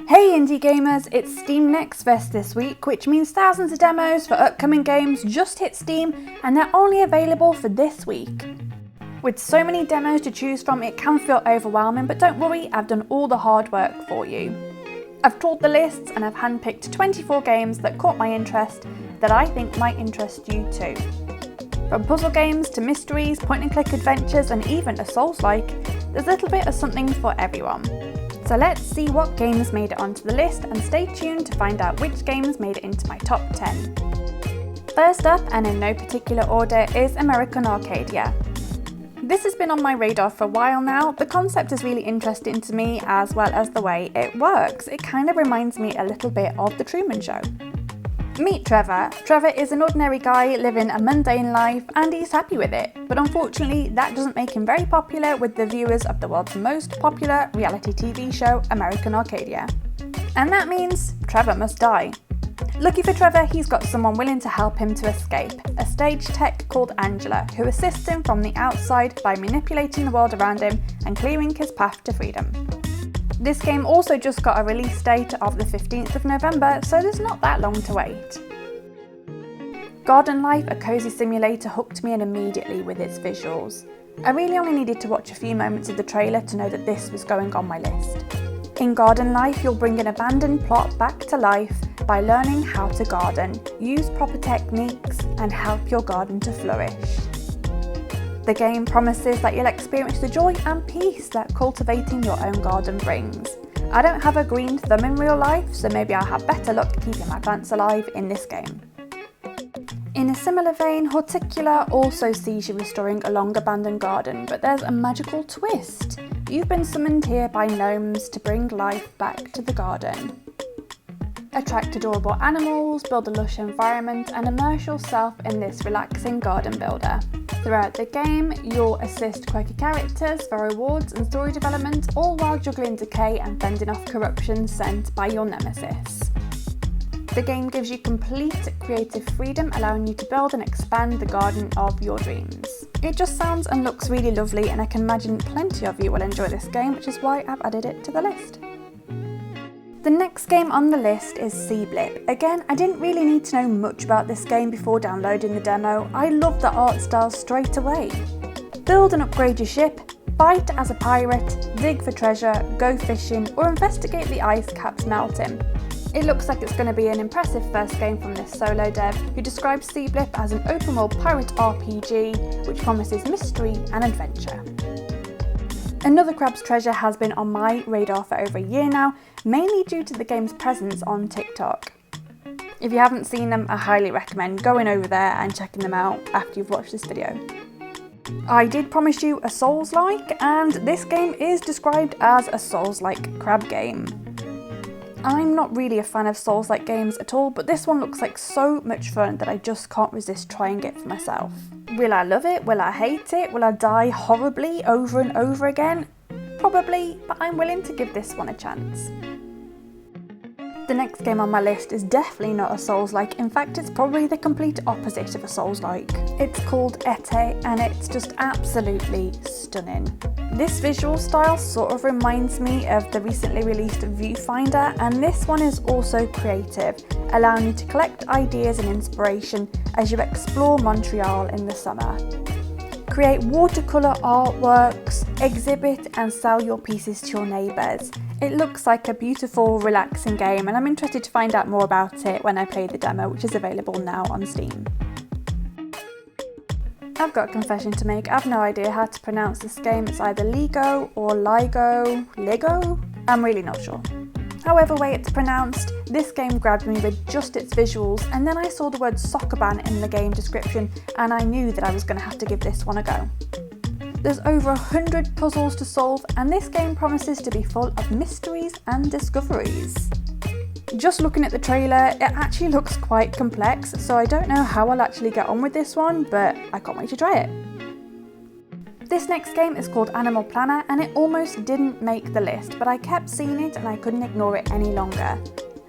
Hey indie gamers, it's Steam Next Fest this week, which means thousands of demos for upcoming games just hit Steam and they're only available for this week. With so many demos to choose from, it can feel overwhelming, but don't worry, I've done all the hard work for you. I've trawled the lists and I've handpicked 24 games that caught my interest that I think might interest you too. From puzzle games to mysteries, point-and-click adventures and even a Souls-like, there's a little bit of something for everyone. So let's see what games made it onto the list and stay tuned to find out which games made it into my top 10. First up, and in no particular order, is American Arcadia. This has been on my radar for a while now. The concept is really interesting to me as well as the way it works. It kind of reminds me a little bit of The Truman Show. Meet Trevor. Trevor is an ordinary guy living a mundane life and he's happy with it. But unfortunately, that doesn't make him very popular with the viewers of the world's most popular reality TV show, American Arcadia. And that means Trevor must die. Lucky for Trevor, he's got someone willing to help him to escape, a stage tech called Angela, who assists him from the outside by manipulating the world around him and clearing his path to freedom. This game also just got a release date of the 15th of November, so there's not that long to wait. Garden Life, a cozy simulator, hooked me in immediately with its visuals. I really only needed to watch a few moments of the trailer to know that this was going on my list. In Garden Life, you'll bring an abandoned plot back to life by learning how to garden, use proper techniques, and help your garden to flourish. The game promises that you'll experience the joy and peace that cultivating your own garden brings. I don't have a green thumb in real life, so maybe I'll have better luck keeping my plants alive in this game. In a similar vein, Horticular also sees you restoring a long abandoned garden, but there's a magical twist. You've been summoned here by gnomes to bring life back to the garden. Attract adorable animals, build a lush environment, and immerse yourself in this relaxing garden builder. Throughout the game, you'll assist quirky characters for rewards and story development, all while juggling decay and fending off corruption sent by your nemesis. The game gives you complete creative freedom, allowing you to build and expand the garden of your dreams. It just sounds and looks really lovely, and I can imagine plenty of you will enjoy this game, which is why I've added it to the list. The next game on the list is Seablip. Again, I didn't really need to know much about this game before downloading the demo. I love the art style straight away. Build and upgrade your ship, fight as a pirate, dig for treasure, go fishing, or investigate the ice caps melting. It looks like it's going to be an impressive first game from this solo dev, who describes Seablip as an open world pirate RPG which promises mystery and adventure. Another Crab's Treasure has been on my radar for over a year now, mainly due to the game's presence on TikTok. If you haven't seen them, I highly recommend going over there and checking them out after you've watched this video. I did promise you a Souls-like, and this game is described as a Souls-like crab game. I'm not really a fan of Souls-like games at all, but this one looks like so much fun that I just can't resist trying it for myself. Will I love it? Will I hate it? Will I die horribly over and over again? Probably, but I'm willing to give this one a chance. The next game on my list is definitely not a Souls-like. In fact, it's probably the complete opposite of a Souls-like. It's called Ete, and it's just absolutely stunning. This visual style sort of reminds me of the recently released Viewfinder, and this one is also creative, allowing you to collect ideas and inspiration as you explore Montreal in the summer. Create watercolour artworks, exhibit and sell your pieces to your neighbours. It looks like a beautiful, relaxing game, and I'm interested to find out more about it when I play the demo, which is available now on Steam. I've got a confession to make. I've no idea how to pronounce this game. It's either Ligo or Ligo? I'm really not sure. However way it's pronounced, this game grabbed me with just its visuals, and then I saw the word Soccerban in the game description and I knew that I was going to have to give this one a go. There's over 100 puzzles to solve, and this game promises to be full of mysteries and discoveries. Just looking at the trailer, it actually looks quite complex, so I don't know how I'll actually get on with this one, but I can't wait to try it. This next game is called Animal Planner, and it almost didn't make the list, but I kept seeing it and I couldn't ignore it any longer.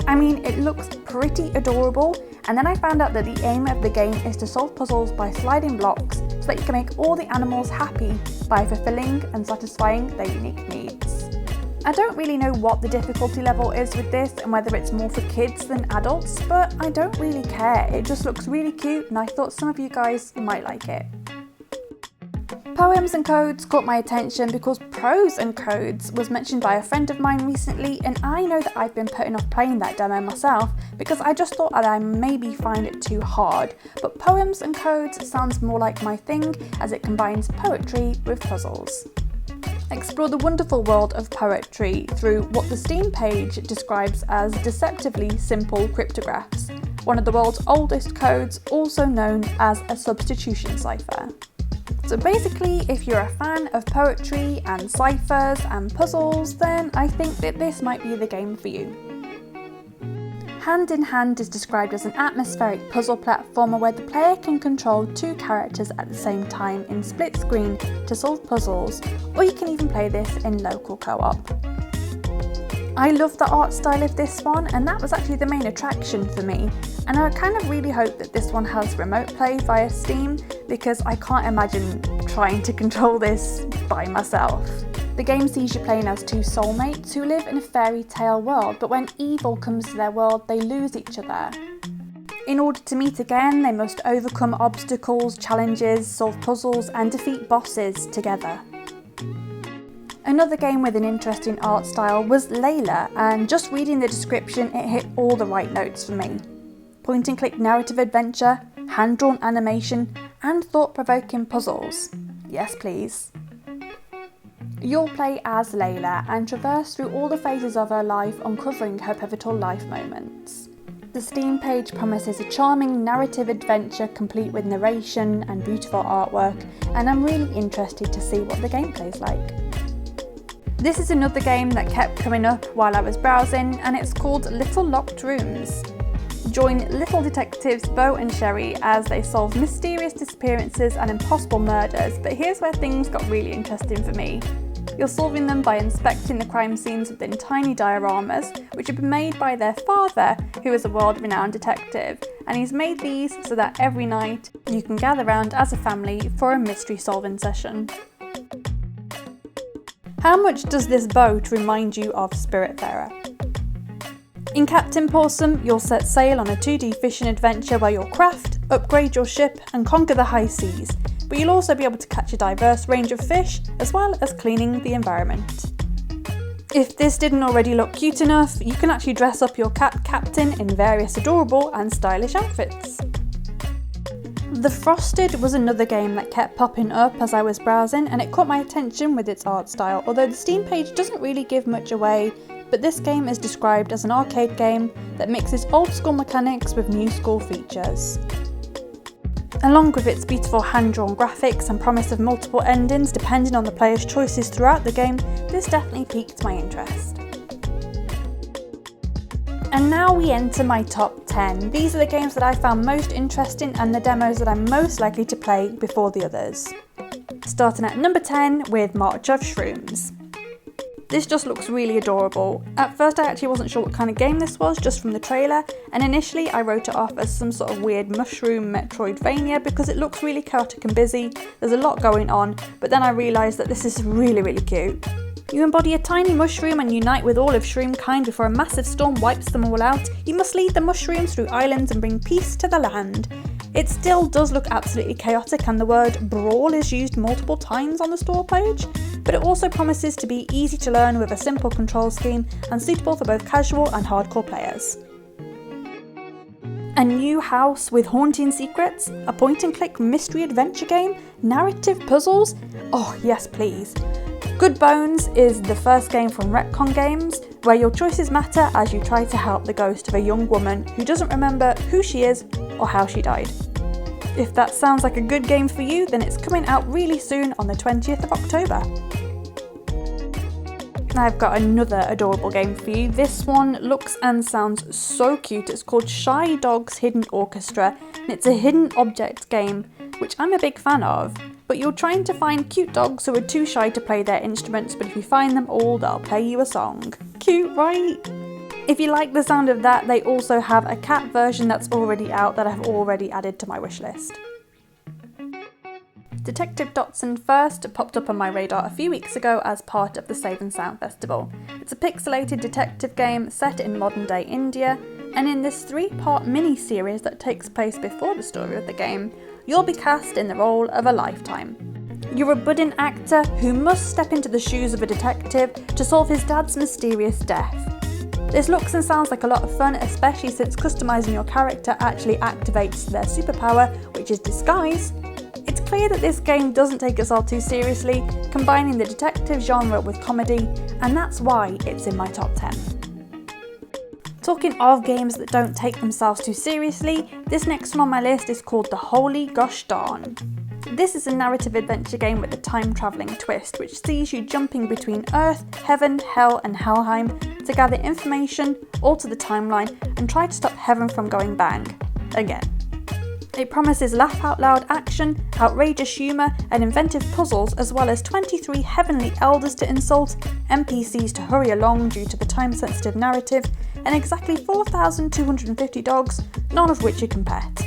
I mean, it looks pretty adorable, and then I found out that the aim of the game is to solve puzzles by sliding blocks so that you can make all the animals happy by fulfilling and satisfying their unique needs. I don't really know what the difficulty level is with this and whether it's more for kids than adults, but I don't really care. It just looks really cute and I thought some of you guys might like it. Poems and Codes caught my attention because Prose and Codes was mentioned by a friend of mine recently, and I know that I've been putting off playing that demo myself because I just thought that I maybe find it too hard, but Poems and Codes sounds more like my thing as it combines poetry with puzzles. Explore the wonderful world of poetry through what the Steam page describes as deceptively simple cryptographs, one of the world's oldest codes, also known as a substitution cipher. So basically, if you're a fan of poetry and ciphers and puzzles, then I think that this might be the game for you. Hand in Hand is described as an atmospheric puzzle platformer where the player can control two characters at the same time in split screen to solve puzzles, or you can even play this in local co-op. I love the art style of this one, and that was actually the main attraction for me, and I kind of really hope that this one has remote play via Steam because I can't imagine trying to control this by myself. The game sees you playing as two soulmates who live in a fairy tale world, but when evil comes to their world, they lose each other. In order to meet again, they must overcome obstacles, challenges, solve puzzles, and defeat bosses together. Another game with an interesting art style was Leila, and just reading the description, it hit all the right notes for me. Point and click narrative adventure, hand-drawn animation, and thought-provoking puzzles. Yes, please. You'll play as Leila and traverse through all the phases of her life, uncovering her pivotal life moments. The Steam page promises a charming narrative adventure complete with narration and beautiful artwork, and I'm really interested to see what the gameplay's like. This is another game that kept coming up while I was browsing, and it's called Little Locked Rooms. Join little detectives Bo and Sherry as they solve mysterious disappearances and impossible murders, but here's where things got really interesting for me. You're solving them by inspecting the crime scenes within tiny dioramas, which have been made by their father, who is a world-renowned detective, and he's made these so that every night you can gather round as a family for a mystery-solving session. How much does this boat remind you of Spiritfarer? In Captain Pawsome, you'll set sail on a 2D fishing adventure where you'll craft, upgrade your ship, and conquer the high seas, but you'll also be able to catch a diverse range of fish, as well as cleaning the environment. If this didn't already look cute enough, you can actually dress up your cat captain in various adorable and stylish outfits. The Frosted was another game that kept popping up as I was browsing, and it caught my attention with its art style, although the Steam page doesn't really give much away, but this game is described as an arcade game that mixes old school mechanics with new school features. Along with its beautiful hand-drawn graphics and promise of multiple endings depending on the player's choices throughout the game, this definitely piqued my interest. And now we enter my top 10. These are the games that I found most interesting and the demos that I'm most likely to play before the others. Starting at number 10 with March of Shrooms. This just looks really adorable. At first I actually wasn't sure what kind of game this was just from the trailer, and initially I wrote it off as some sort of weird mushroom Metroidvania because it looks really chaotic and busy, there's a lot going on, but then I realised that this is really cute. You embody a tiny mushroom and unite with all of shroomkind before a massive storm wipes them all out. You must lead the mushrooms through islands and bring peace to the land. It still does look absolutely chaotic and the word brawl is used multiple times on the store page, but it also promises to be easy to learn with a simple control scheme and suitable for both casual and hardcore players. A new house with haunting secrets, a point-and-click mystery adventure game, narrative puzzles? Oh yes please. Good Bones is the first game from Retcon Games, where your choices matter as you try to help the ghost of a young woman who doesn't remember who she is or how she died. If that sounds like a good game for you, then it's coming out really soon on the 20th of October. I've got another adorable game for you. This one looks and sounds so cute. It's called Shy Dog's Hidden Orchestra, and it's a hidden object game, which I'm a big fan of. But you're trying to find cute dogs who are too shy to play their instruments, but if you find them all, they'll play you a song. Cute, right? If you like the sound of that, they also have a cat version that's already out that I've already added to my wishlist. Detective Dotson first popped up on my radar a few weeks ago as part of the Save and Sound Festival. It's a pixelated detective game set in modern day India, and in this 3-part mini-series that takes place before the story of the game, you'll be cast in the role of a lifetime. You're a budding actor who must step into the shoes of a detective to solve his dad's mysterious death. This looks and sounds like a lot of fun, especially since customising your character actually activates their superpower, which is disguise. It's clear that this game doesn't take itself too seriously, combining the detective genre with comedy, and that's why it's in my top 10. Talking of games that don't take themselves too seriously, this next one on my list is called The Holy Gosh Darn. This is a narrative adventure game with a time-travelling twist, which sees you jumping between Earth, Heaven, Hell and Helheim to gather information, alter the timeline and try to stop Heaven from going bang. Again. It promises laugh-out-loud action, outrageous humour and inventive puzzles, as well as 23 heavenly elders to insult, NPCs to hurry along due to the time-sensitive narrative, and exactly 4,250 dogs, none of which you can pet.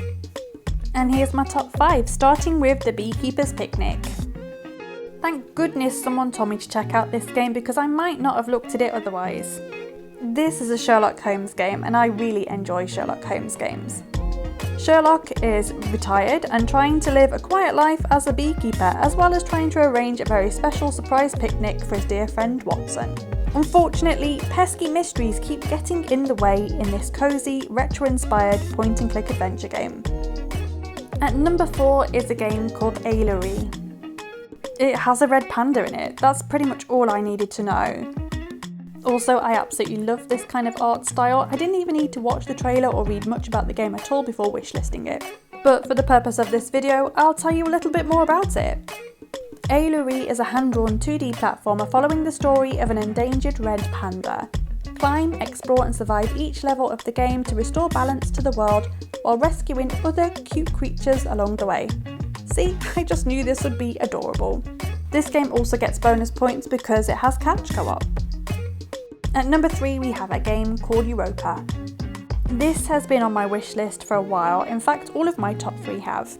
And here's my top 5, starting with The Beekeeper's Picnic. Thank goodness someone told me to check out this game because I might not have looked at it otherwise. This is a Sherlock Holmes game and I really enjoy Sherlock Holmes games. Sherlock is retired and trying to live a quiet life as a beekeeper, as well as trying to arrange a very special surprise picnic for his dear friend Watson. Unfortunately, pesky mysteries keep getting in the way in this cosy, retro-inspired point-and-click adventure game. At number 4 is a game called Ailuri. It has a red panda in it, that's pretty much all I needed to know. Also, I absolutely love this kind of art style. I didn't even need to watch the trailer or read much about the game at all before wishlisting it. But for the purpose of this video, I'll tell you a little bit more about it. Ailuri is a hand-drawn 2D platformer following the story of an endangered red panda. Climb, explore and survive each level of the game to restore balance to the world while rescuing other cute creatures along the way. See, I just knew this would be adorable. This game also gets bonus points because it has couch co-op. At number 3 we have a game called Europa. This has been on my wish list for a while, in fact all of my top 3 have.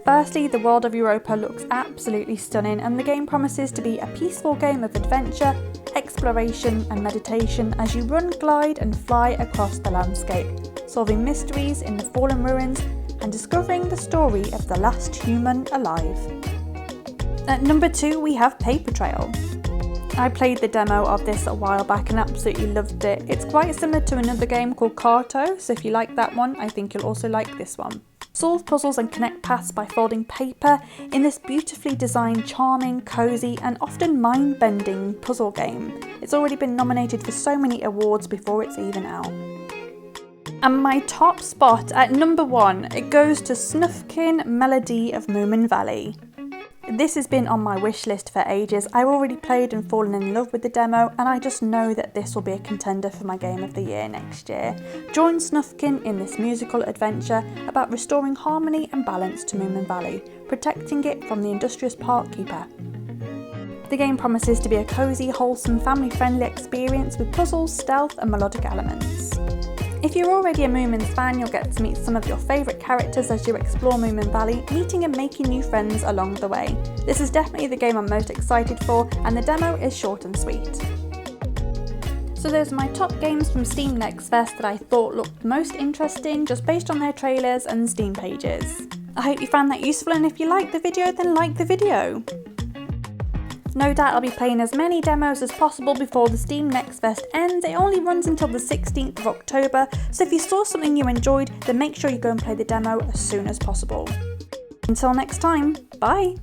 Firstly, the world of Europa looks absolutely stunning and the game promises to be a peaceful game of adventure, exploration and meditation as you run, glide and fly across the landscape, solving mysteries in the fallen ruins and discovering the story of the last human alive. At number 2 we have Paper Trail. I played the demo of this a while back and absolutely loved it. It's quite similar to another game called Carto, so if you like that one, I think you'll also like this one. Solve puzzles and connect paths by folding paper in this beautifully designed, charming, cosy and often mind-bending puzzle game. It's already been nominated for so many awards before it's even out. And my top spot at number 1, it goes to Snufkin Melody of Moominvalley. This has been on my wish list for ages. I've already played and fallen in love with the demo and I just know that this will be a contender for my game of the year next year. Join Snufkin in this musical adventure about restoring harmony and balance to Moominvalley, protecting it from the industrious park keeper. The game promises to be a cosy, wholesome, family-friendly experience with puzzles, stealth and melodic elements. If you're already a Moomins fan, you'll get to meet some of your favourite characters as you explore Moominvalley, meeting and making new friends along the way. This is definitely the game I'm most excited for, and the demo is short and sweet. So those are my top games from Steam Next Fest that I thought looked most interesting just based on their trailers and Steam pages. I hope you found that useful, and if you liked the video then like the video. No doubt I'll be playing as many demos as possible before the Steam Next Fest ends. It only runs until the 16th of October, so if you saw something you enjoyed, then make sure you go and play the demo as soon as possible. Until next time, bye!